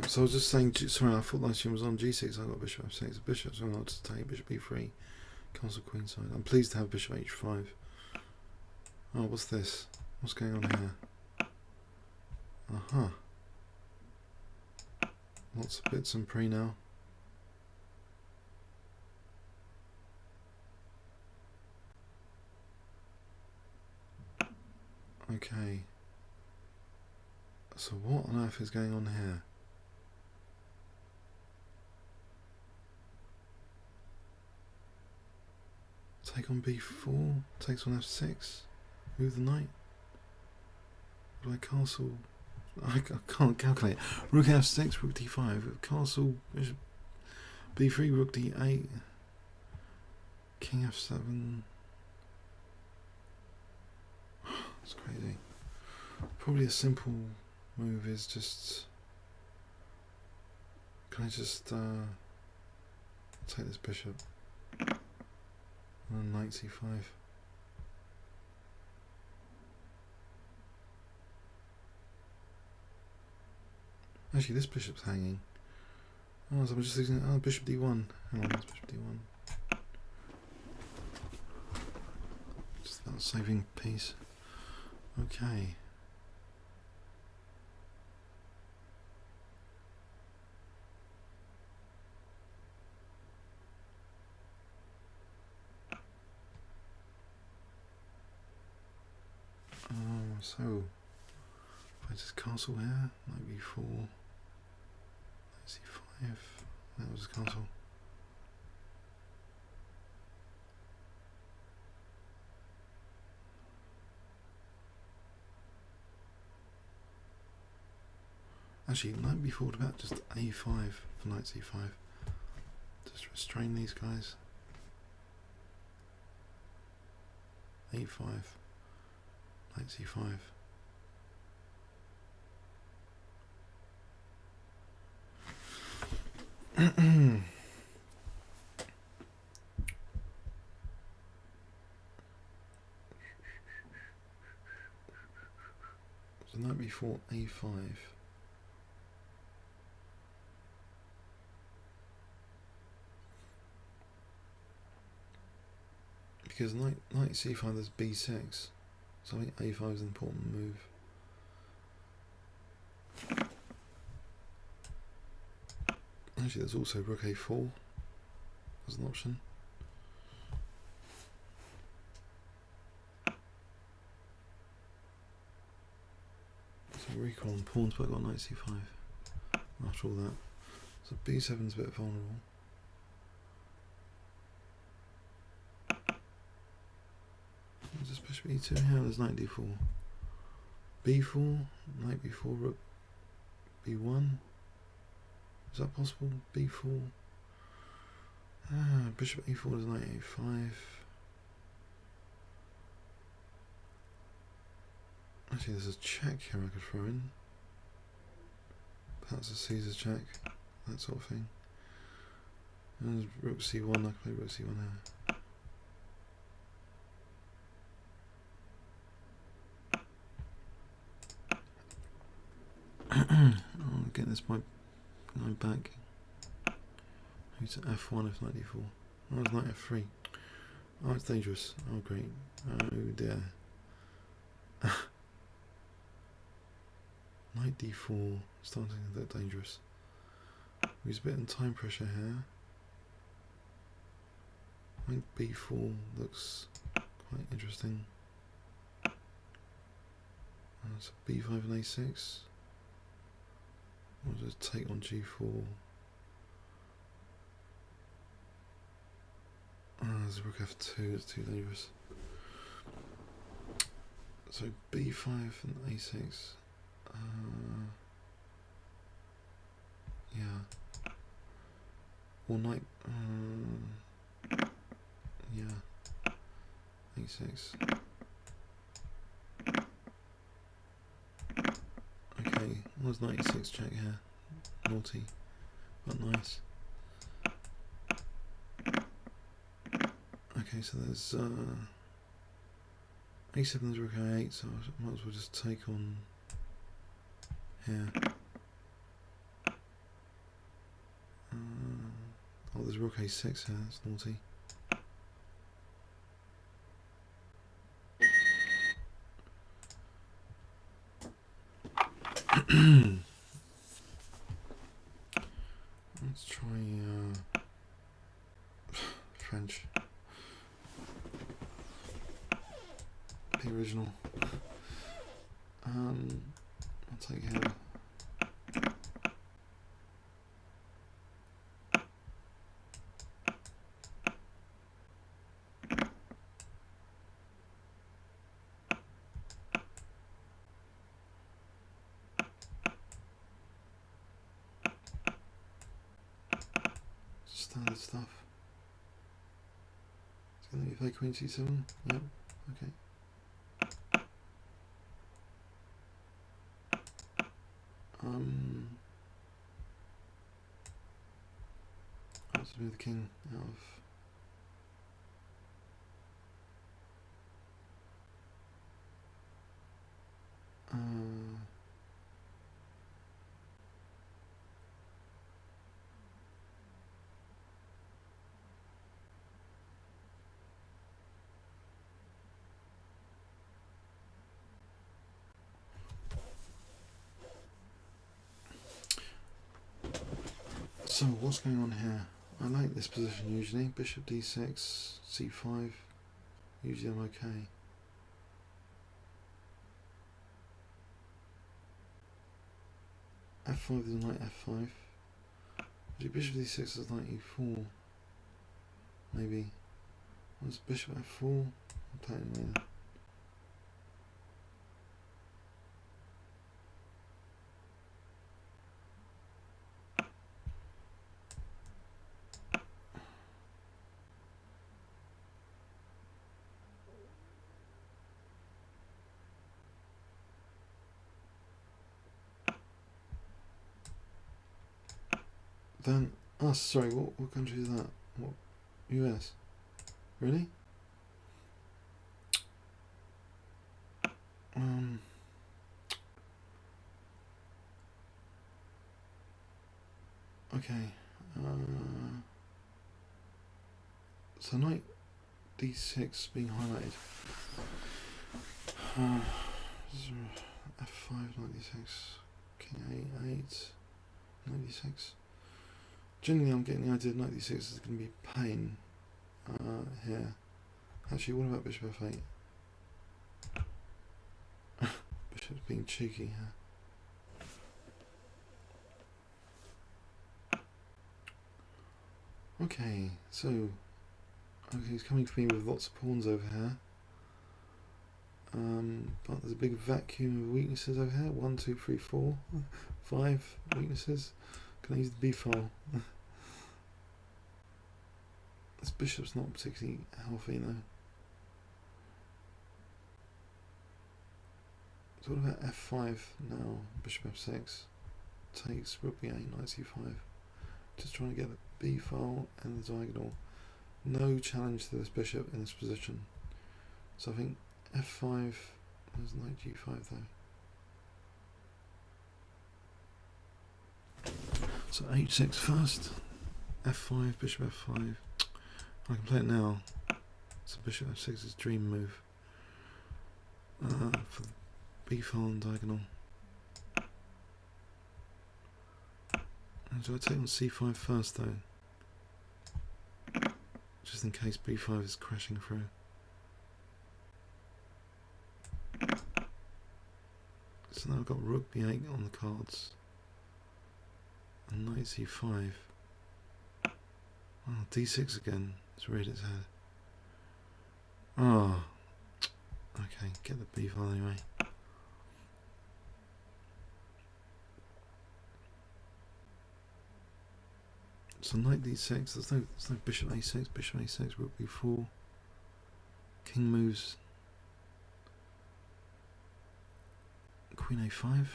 So I was just saying, sorry, I thought last game was on G6. I got bishop F6. Bishop, so I'm not to take bishop B3. Castle queenside. I'm pleased to have bishop H5. Oh, what's this? What's going on here? Aha. Lots of bits and pre now. Okay. So what on earth is going on here? Take on B4, takes on F6, move the knight. What do I castle? I can't calculate. Rook F6, Rook D5, castle, bishop B3, Rook D8, King F7. It's crazy. Probably a simple move is just. Can I just take this bishop? And knight C5. Actually, this bishop's hanging. Oh, so I'm just using. Oh, bishop D1. Hang on, that's bishop D1. Just that saving piece. Okay. So if I just castle here, knight B4, knight C5, that was a castle. Actually, knight B4, what about just A5 for knight C5? Just restrain these guys. A5. Knight C5. So knight B4, A5. Because knight C5 there's B6. So I think A5 is an important move. Actually, there's also Rook A4 as an option. So recall on pawns, but I got knight C5 after all that. So B7's a bit vulnerable. Just bishop E2 here, there's knight D4. B4, knight B4, rook B1. Is that possible? B4. Bishop E4 is knight A5. Actually, there's a check here I could throw in. Perhaps a Caesar check, that sort of thing. And rook C1, I could play rook C1 here. I'm getting this point back. Who's to F1 if knight D4? Oh, it's knight F3. Oh, it's dangerous. Oh, great. Oh dear. Knight D4, starting to look dangerous. He's a bit in time pressure here. I think B4 looks quite interesting. So B5 and A6. I'll just take on G4. There's rook F2, it's too dangerous. So B5 and A6. Yeah. Or knight. Yeah. A6. Okay, what's knight E6 check here? Naughty, but nice. Okay, so there's A7 is rook A8, so I might as well just take on here. Oh, there's rook a6 here, that's naughty. Let's try French. The original. I'll take here. Standard stuff. It's going to be play Queen C7. Yep. Okay. I'll just move the king out of. So what's going on here? I like this position usually. Bishop d6, c5. Usually I'm okay. f5 is knight f5. Bishop d6 is knight e4. Maybe. What's bishop f4? I'll play it later. Then, oh sorry, what country is that? What, US? Really? Okay. So knight d6 being highlighted. F5, knight d6, king a8, knight d6. Generally, I'm getting the idea that knight d6 is going to be pain here. Actually, what about bishop f8? Bishop's being cheeky here. Okay, so he's coming for me with lots of pawns over here. But there's a big vacuum of weaknesses over here. 1, 2, 3, 4, 5 weaknesses. Can I use the b file? This bishop's not particularly healthy though. So what about f5 now? Bishop f6 takes rook b8, knight c5. Just trying to get the b file and the diagonal. No challenge to this bishop in this position. So I think f5, there's knight g5 though. So h6 first, f5, bishop f5. I can play it now. So bishop f6 is dream move. For the b file and diagonal. And do I take on c5 first though? Just in case b5 is crashing through. So now I've got rook b8 on the cards. And knight c5. Oh, d6 again. It's reared its head. Oh. Okay, get the b file anyway. So knight d6, there's no bishop a6, bishop a6, rook b4. King moves. Queen a5.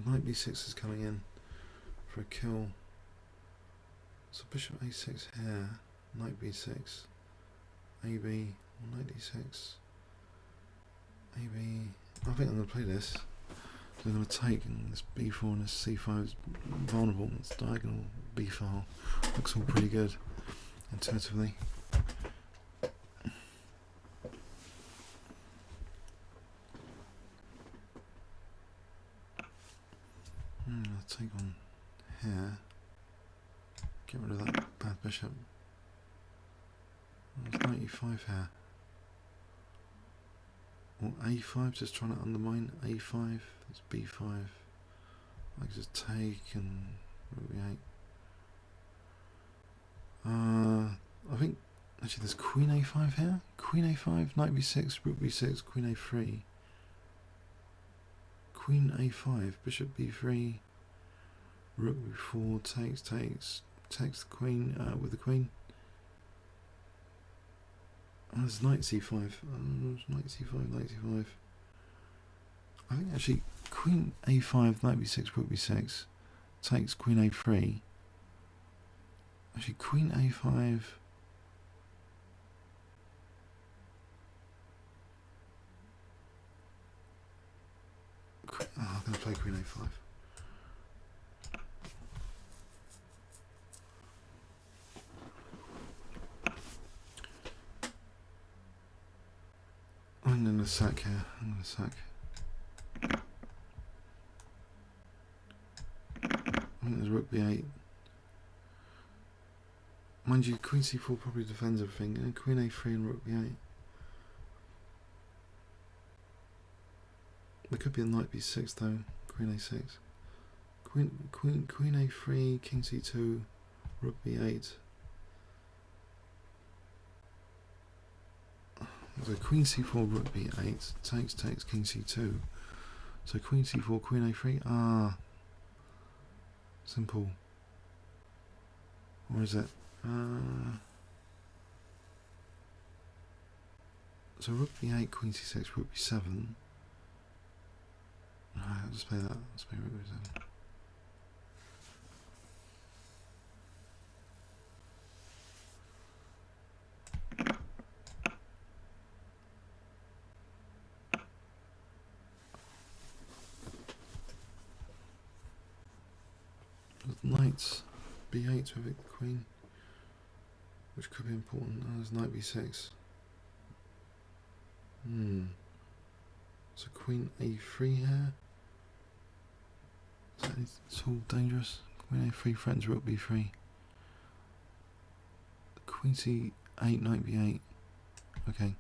Knight b6 is coming in for a kill. So bishop a6 here, knight b6, ab, Knight d6. Maybe. I think I'm going to play this. So I'm going to take, and this b4 and this c5 is vulnerable. It's diagonal b file. Looks all pretty good, intuitively. I'll take on here. Get rid of that bad bishop. There's 95 here. Or a5, just trying to undermine a5. That's b5. I can just take and rook b8. I think actually there's queen a5 here. Queen a5, knight b6, rook b6, queen a3. Queen a5, bishop b3, rook b4, takes the queen with the queen. Oh, there's knight c5. Knight c5, knight c5. I think actually queen a5, knight b6, rook b6 takes queen a3. Actually, queen a5. I'm going to play queen a5. I'm going to sack here. I'm going to sack. I think there's rook b8. Mind you, queen c4 probably defends everything, and queen a3 and rook b8. There could be a knight b6 though. Queen a6. Queen a3, king c2, rook b8. So queen c4, rook b8, takes, king c2. So queen c4, queen a3. Simple. Or is it? So rook b8, queen c6, rook b7. I'll just play that. Let's play rook b7. Knight b8 to evict the queen, which could be important. There's knight b6. So queen a3 here. Is that it's all dangerous? Queen a3 threatens rook b3. Queen c8, knight b8. Okay.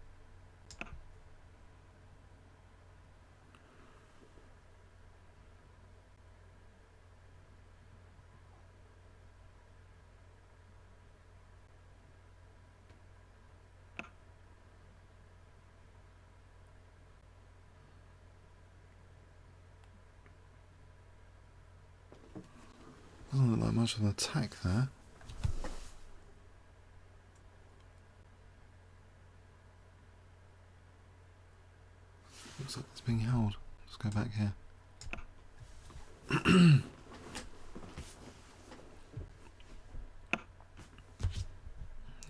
Doesn't look like much of an attack there. Looks like it's being held. Let's go back here.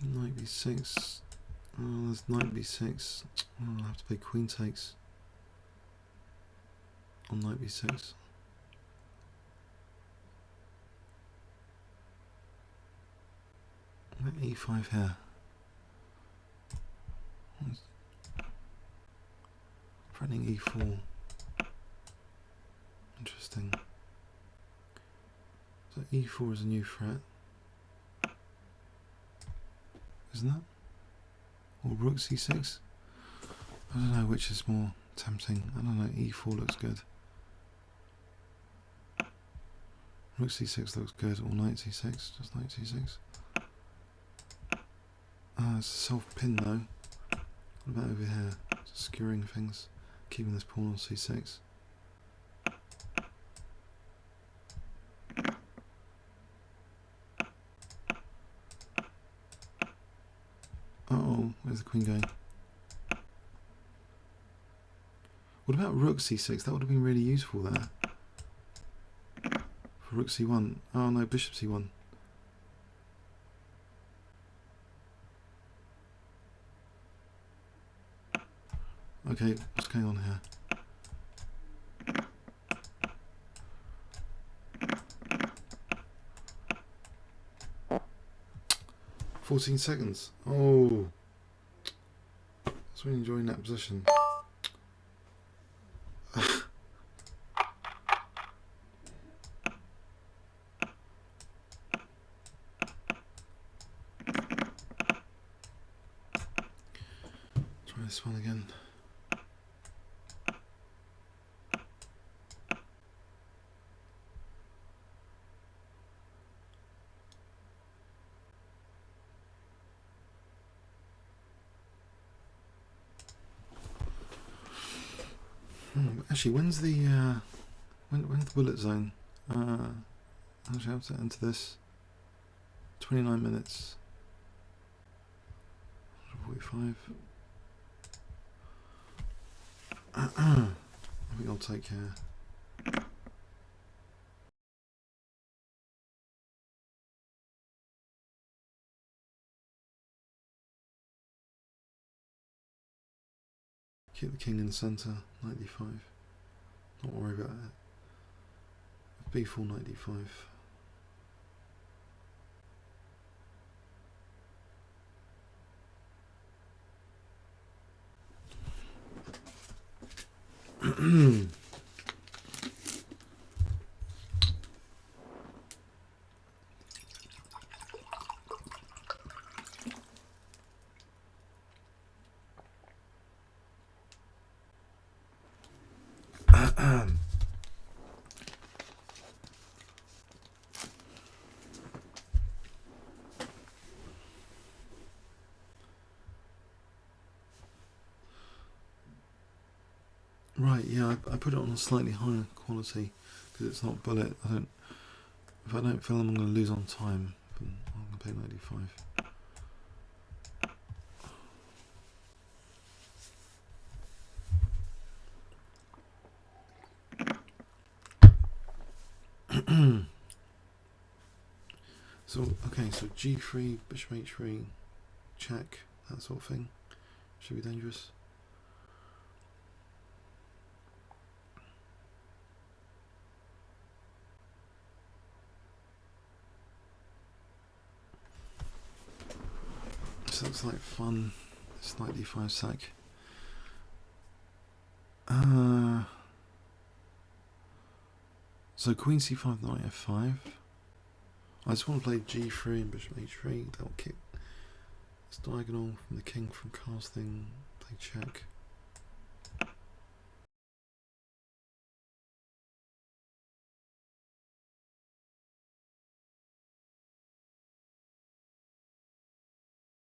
Knight b6. Oh, there's knight b6. Oh, I'll have to play queen takes on knight b6. E5 here. Threatening e4. Interesting. So e4 is a new threat, isn't it? Or rook c6? I don't know which is more tempting. I don't know. E4 looks good. Rook c6 looks good. Or knight c6. Just knight c6. It's a self-pin though. What about over here? Just skewering things. Keeping this pawn on c6. Uh-oh, where's the queen going? What about rook c6? That would have been really useful there. For rook c1. Oh no, bishop c1. Okay, what's going on here? 14 seconds. Oh, that's really enjoying that position. Try this one again. Actually, when's the when's the bullet zone? Actually, I have to enter this. 29 minutes. 45. I think I'll take care. Keep the king in the centre. 95. Not worry about it. B4 95. Right, yeah, I put it on a slightly higher quality because it's not bullet. If I don't film, I'm going to lose on time. But I'm going to pay 95. So okay, so G3, Bishop H3, check, that sort of thing. Should be dangerous. This looks like fun. It's like D5 sack. So Queen C5, Knight F5. I just want to play G3 and Bishop H3. That'll kick this diagonal from the king from casting. Play check.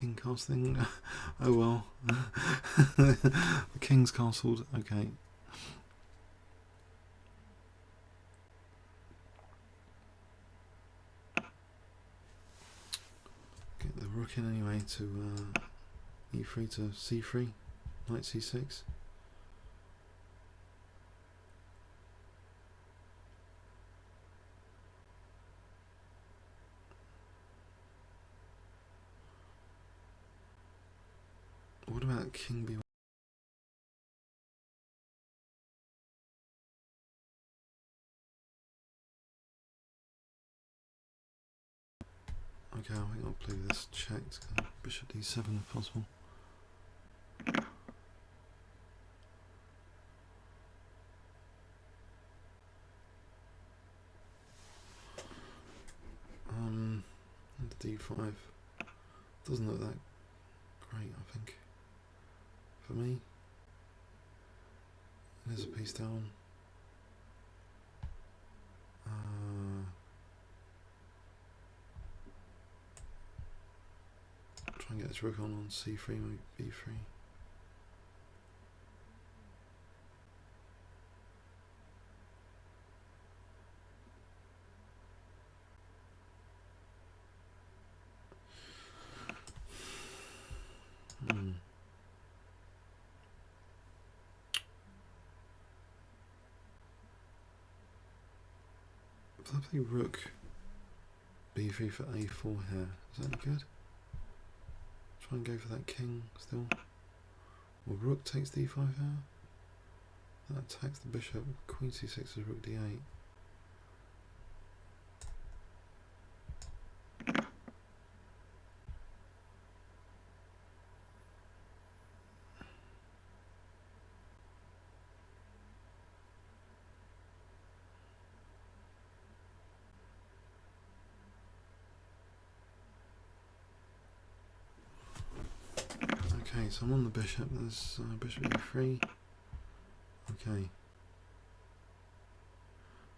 King casting. Oh well. The king's castled. Okay. Get the rook in anyway to E3 to C3. Knight C6. What about King B1? Okay, I think I'll play this checked. Bishop D7 if possible. Into D5. Doesn't look that great, I think. For me. There's a piece down. Try and get this rook on C3, maybe B3. If I play rook B3 for A4 here, is that any good? Try and go for that king still. Well, rook takes d5 here. That attacks the bishop. Queen c6 is rook d8. Okay, so I'm on the bishop. There's bishop e3. Okay.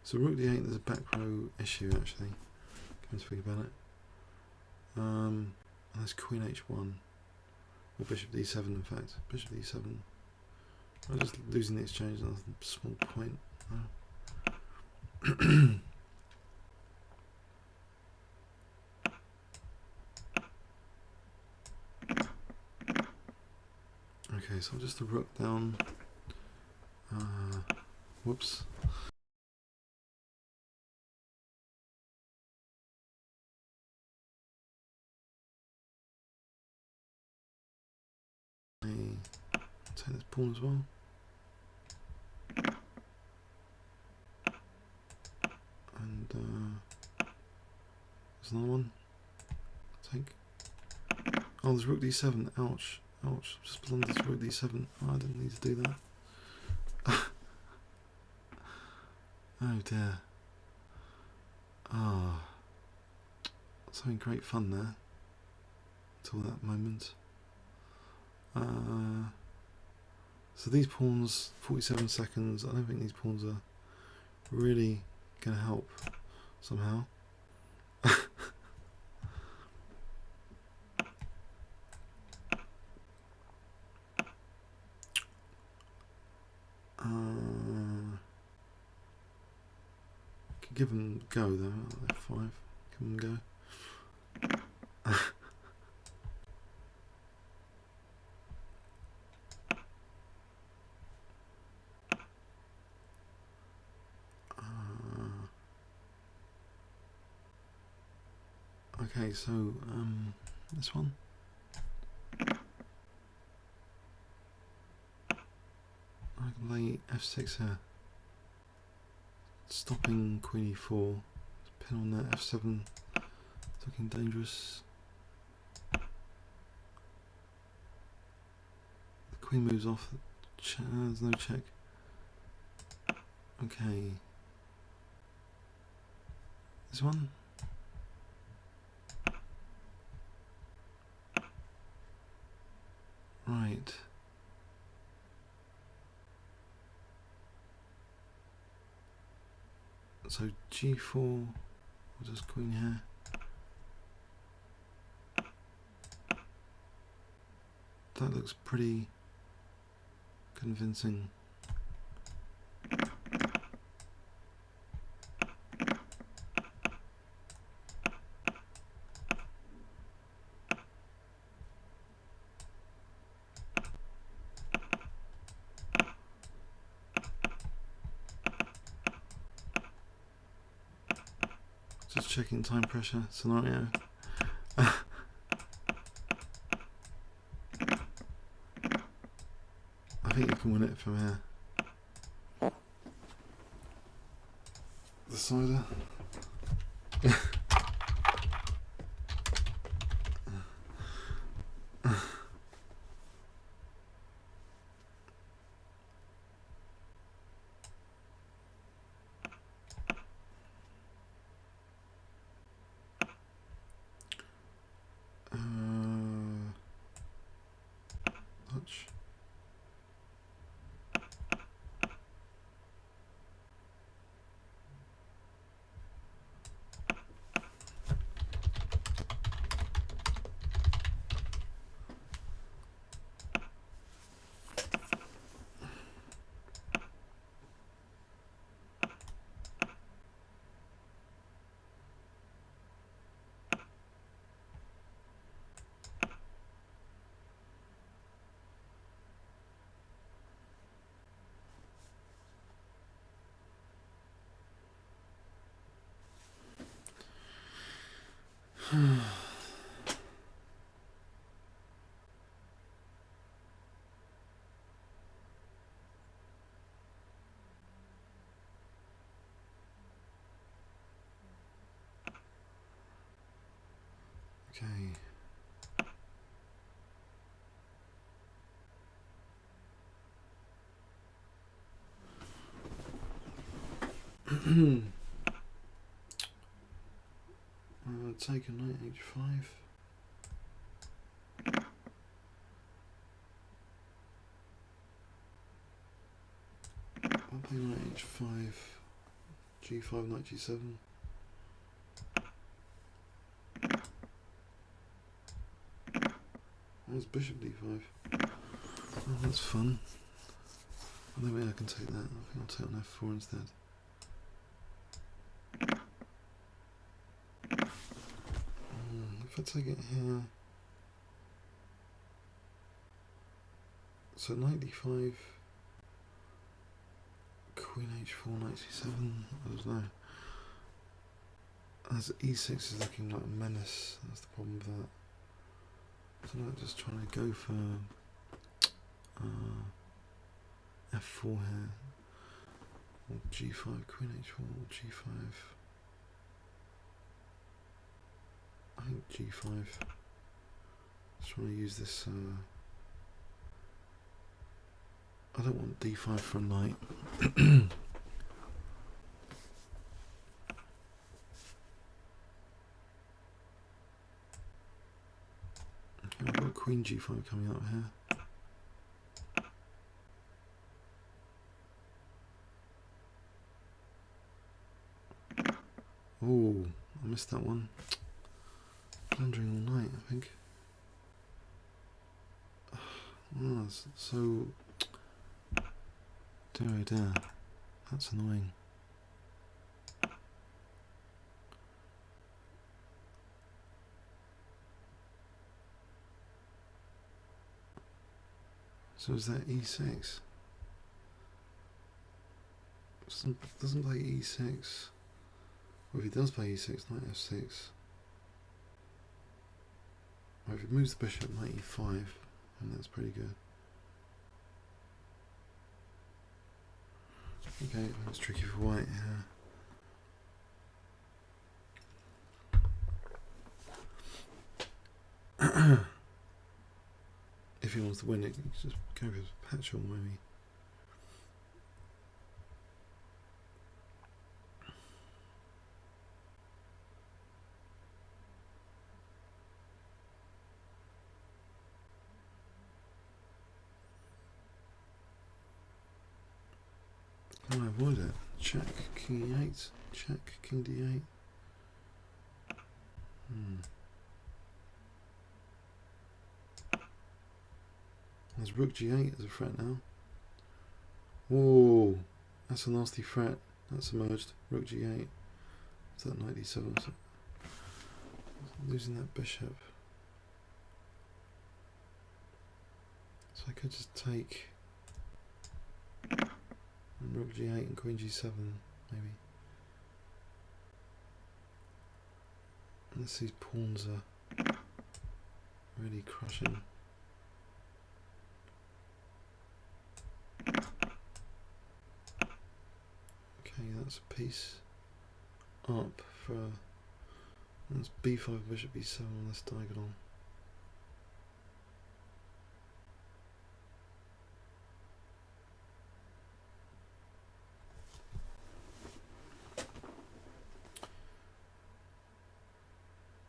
So rook d8, there's a back row issue actually. Come to think about it. And there's queen h1. Or bishop d7 in fact. Bishop d7. I'm just losing the exchange on a small point. Okay, so just the rook down. Whoops. Take this pawn as well. And there's another one. Take. Oh, there's rook d7. Ouch. Ouch. Just blundered rook d7. Oh, I didn't need to do that. Oh dear. Ah. I was having great fun there. Until that moment. So these pawns, 47 seconds. I don't think these pawns are really going to help somehow. Could give them a go though. F5. Give them a go. Okay, so this one. I can lay f6 here, stopping queen e4. Pin on that f7. It's looking dangerous. The queen moves off. There's no check. Okay. This one. Right. So g4, we'll just queen here. That looks pretty convincing. Just checking time pressure scenario. I think you can win it from here. The cider. Touch. Okay. Take a knight h5. I'll play knight h5, g5, knight g7. There's bishop d5. Oh, that's fun. I don't think I can take that. I think I'll take on f4 instead. If I take it here, so knight d5, queen h4, knight c7, I don't know. As e6 is looking like a menace, that's the problem with that. So I'm just trying to go for f4 here, or g5, queen h4, or g5. I think g5. Just trying to use this. I don't want d5 for a knight. I've got queen g5 coming up here. Oh, I missed that one. Blundering all night, I think. Oh, so... Dear oh dear. That's annoying. So is that e6? Doesn't play e6. Well, if he does play e6, knight f6. Right, if he moves the bishop, knight e5, and that's pretty good. Okay, that's tricky for white here. If he wants to win it, he can just go with Patchel maybe. Can I avoid it? Check, king e8, check, king d8. There's rook g8 as a threat now. Whoa, that's a nasty threat. That's emerged. Rook g8. Is that knight d7? So losing that bishop. So I could just take rook g8 and queen g7 maybe. Unless these pawns are really crushing. Okay, that's a piece up for... That's b5, bishop b7 on this diagonal.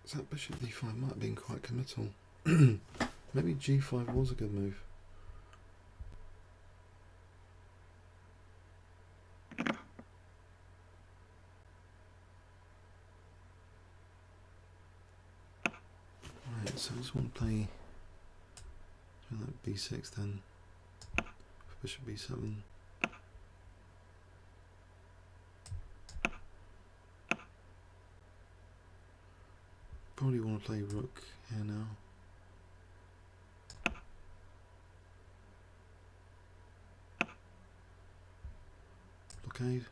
So that bishop d5 might have been quite committal. Maybe g5 was a good move. Right, so I just want to play that b6 then, for bishop b7. Probably want to play rook here now. Blockade.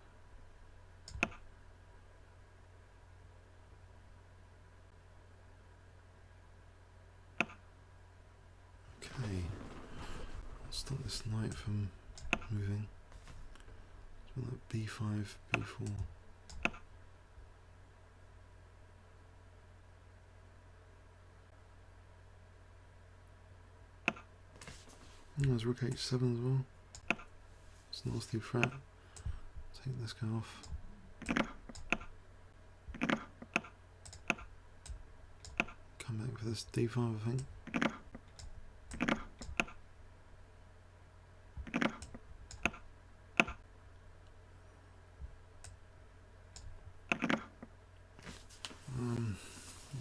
Okay. I'll stop this knight from moving. So that b5, b4. There's rook h7 as well. It's a nasty threat. Take this guy off. Come back for this d5, I think.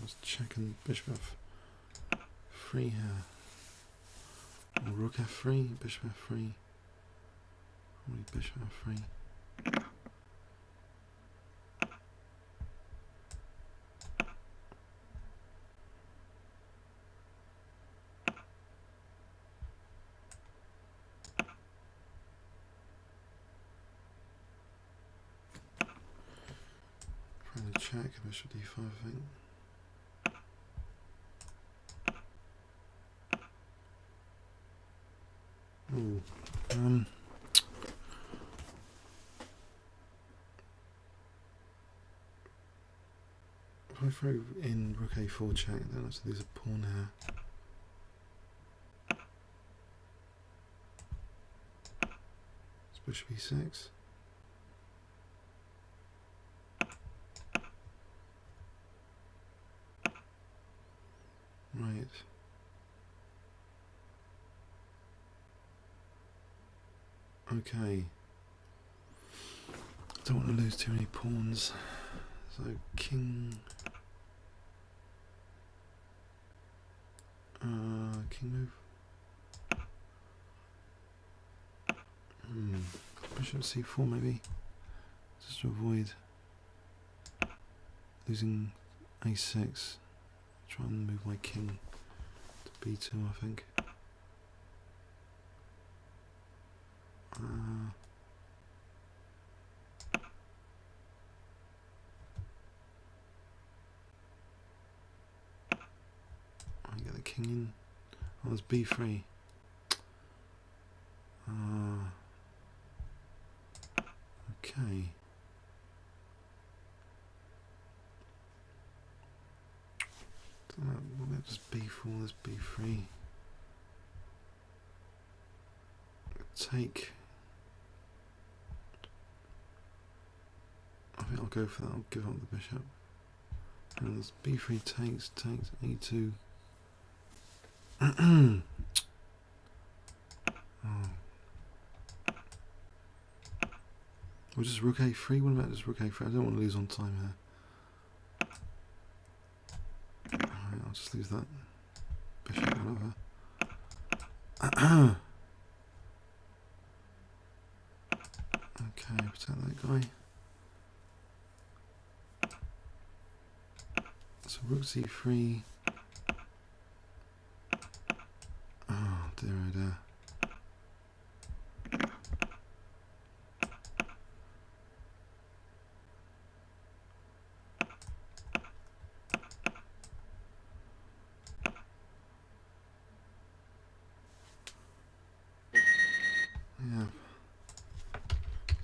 Let's check in bishop f3 here. Or rook f3, bishop f3. Probably bishop f3. Trying to check bishop d5, I think. Ooh, if I throw in rook a4 check, then I have to lose a pawn here. It's bishop e6. Right. Okay. Don't want to lose too many pawns. So king. King move. Bishop c4 maybe. Just to avoid losing a6. Try and move my king to b2, I think. I get the king in. Oh, there's b3. Okay. What about just b4? There's b3. Take. I think I'll go for that. I'll give up the bishop. And there's b3 takes a2. Or just rook a3? What about just rook a3? I don't want to lose on time here. Alright, I'll just lose that. Bishop, whatever. Okay, protect that guy. So rook c3.